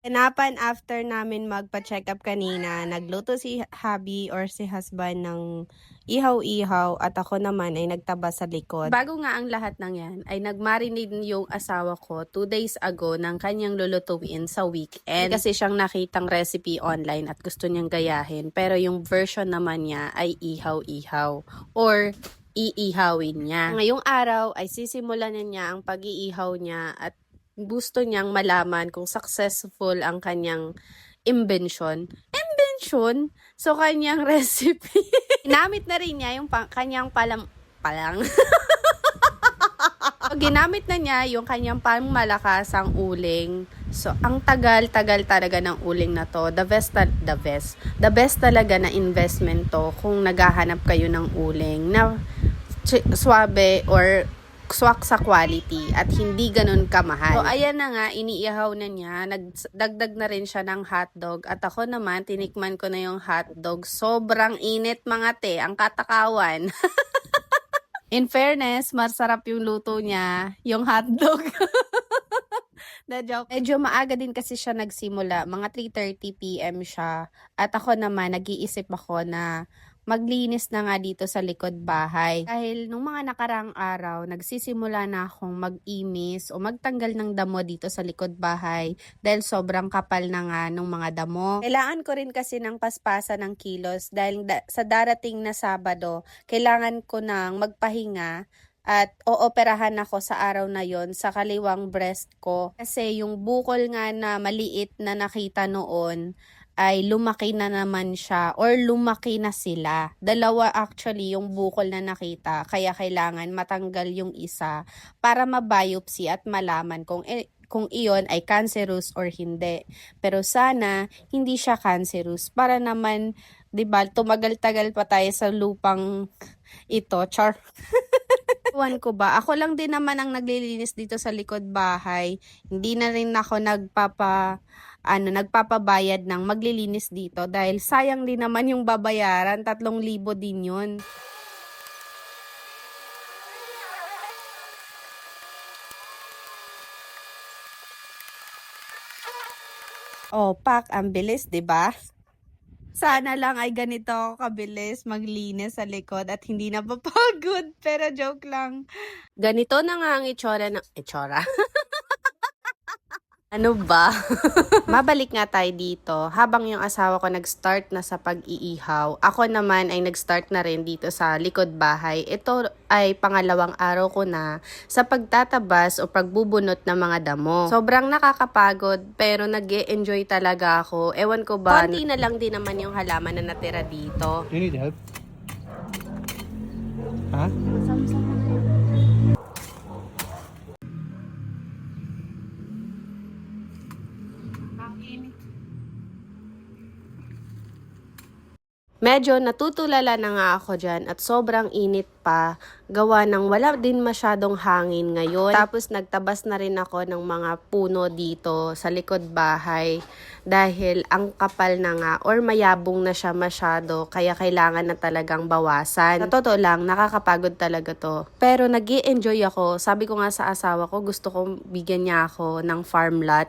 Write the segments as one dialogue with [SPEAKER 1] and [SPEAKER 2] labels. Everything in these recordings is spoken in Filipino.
[SPEAKER 1] Hanapan after namin magpa-check up kanina, nagluto si hubby or si husband ng ihaw-ihaw at ako naman ay nagtaba sa likod. Bago nga ang lahat ng yan, ay nagmarinate yung asawa ko 2 days ago ng kanyang lulutuin sa weekend. Kasi siyang nakitang recipe online at gusto niyang gayahin. Pero yung version naman niya ay ihaw-ihaw or iihawin niya. Ngayong araw ay sisimulan na niya ang pag-iihaw niya at gusto niyang malaman kung successful ang kanyang invention. Invention? So, kanyang recipe. Ginamit na rin niya yung kanyang palang. So, ginamit na niya yung kanyang pangmalakasang uling. So, ang tagal-tagal talaga ng uling na to. The best talaga na investment to kung naghahanap kayo ng uling na swabe or swak sa quality at hindi ganun kamahal. So, ayan na nga, iniihaw na niya. Nagdagdag na rin siya ng hotdog. At ako naman, tinikman ko na yung hotdog. Sobrang init mga te, ang katakawan. In fairness, masarap yung luto niya, yung hotdog. Na joke. Medyo maaga din kasi siya nagsimula. Mga 3:30 PM siya. At ako naman, nag-iisip ako na maglinis na nga dito sa likod bahay. Dahil nung mga nakarang araw, nagsisimula na akong mag-imis o magtanggal ng damo dito sa likod bahay dahil sobrang kapal na nga ng mga damo. Kailangan ko rin kasi ng paspasan ng kilos dahil sa darating na Sabado, kailangan ko nang magpahinga at ooperahan ako sa araw na yon sa kaliwang breast ko. Kasi yung bukol nga na maliit na nakita noon ay lumaki na naman siya or lumaki na sila. Dalawa actually yung bukol na nakita, kaya kailangan matanggal yung isa para mabiopsy at malaman kung iyon ay cancerous or hindi. Pero sana hindi siya cancerous para naman, 'di ba, tumagal-tagal pa tayo sa lupang ito, char. Ewan ko ba, ako lang din naman ang naglilinis dito sa likod bahay. Hindi na rin ako nagpapabayad ng maglilinis dito dahil sayang din naman yung babayaran, 3,000 din yun. Oh, pak, ang bilis, 'di ba? Sana lang ay ganito ako kabilis maglinis sa likod at hindi napapagod. Pero joke lang. Ganito na nga ang itsura. Ano ba? Mabalik nga tayo dito. Habang yung asawa ko nag-start na sa pag-iihaw, ako naman ay nag-start na rin dito sa likod bahay. Ito ay pangalawang araw ko na sa pagtatabas o pagbubunot ng mga damo. Sobrang nakakapagod pero nag-e-enjoy talaga ako. Ewan ko ba, konti na lang din naman yung halaman na natira dito.
[SPEAKER 2] You need help? Ha?
[SPEAKER 1] Medyo natutulala na nga ako dyan at sobrang init pa, gawa ng wala din masyadong hangin ngayon. Tapos nagtabas na rin ako ng mga puno dito sa likod bahay dahil ang kapal na nga or mayabong na siya masyado kaya kailangan na talagang bawasan. Sa totoo lang, nakakapagod talaga to. Pero nag-i-enjoy ako. Sabi ko nga sa asawa ko, gusto kong bigyan niya ako ng farm lot.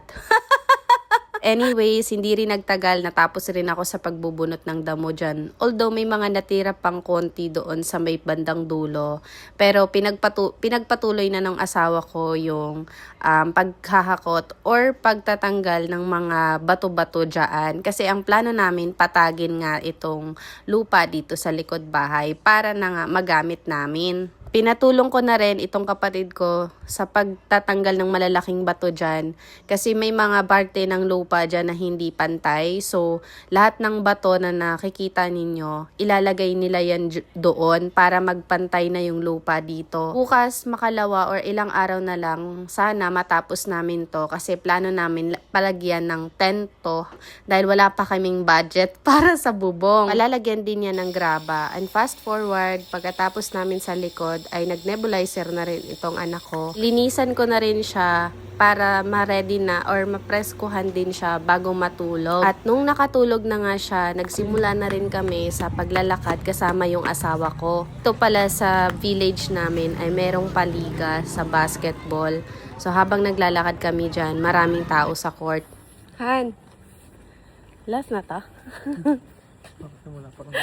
[SPEAKER 1] Anyways, hindi rin nagtagal, natapos rin ako sa pagbubunot ng damo dyan. Although may mga natira pang konti doon sa may bandang dulo. Pero pinagpatuloy na ng asawa ko yung paghahakot or pagtatanggal ng mga bato-bato dyan. Kasi ang plano namin, patagin nga itong lupa dito sa likod bahay para na nga magamit namin. Pinatulong ko na rin itong kapatid ko sa pagtatanggal ng malalaking bato dyan. Kasi may mga parte ng lupa dyan na hindi pantay. So, lahat ng bato na nakikita ninyo, ilalagay nila yan doon para magpantay na yung lupa dito. Bukas, makalawa or ilang araw na lang, sana matapos namin to. Kasi plano namin palagyan ng tent to. Dahil wala pa kaming budget para sa bubong. Palalagyan din yan ng graba. And fast forward, pagkatapos namin sa likod, ay nag-nebulizer na rin itong anak ko. Linisan ko na rin siya para ma-ready na or ma-preskuhan din siya bago matulog. At nung nakatulog na nga siya, nagsimula na rin kami sa paglalakad kasama yung asawa ko. Ito pala sa village namin ay merong paliga sa basketball. So habang naglalakad kami dyan, maraming tao sa court. Han. Last na ta.
[SPEAKER 2] Wala pa rin.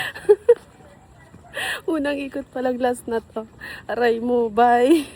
[SPEAKER 1] Unang ikot pa lang last na to. Aray mo, bye.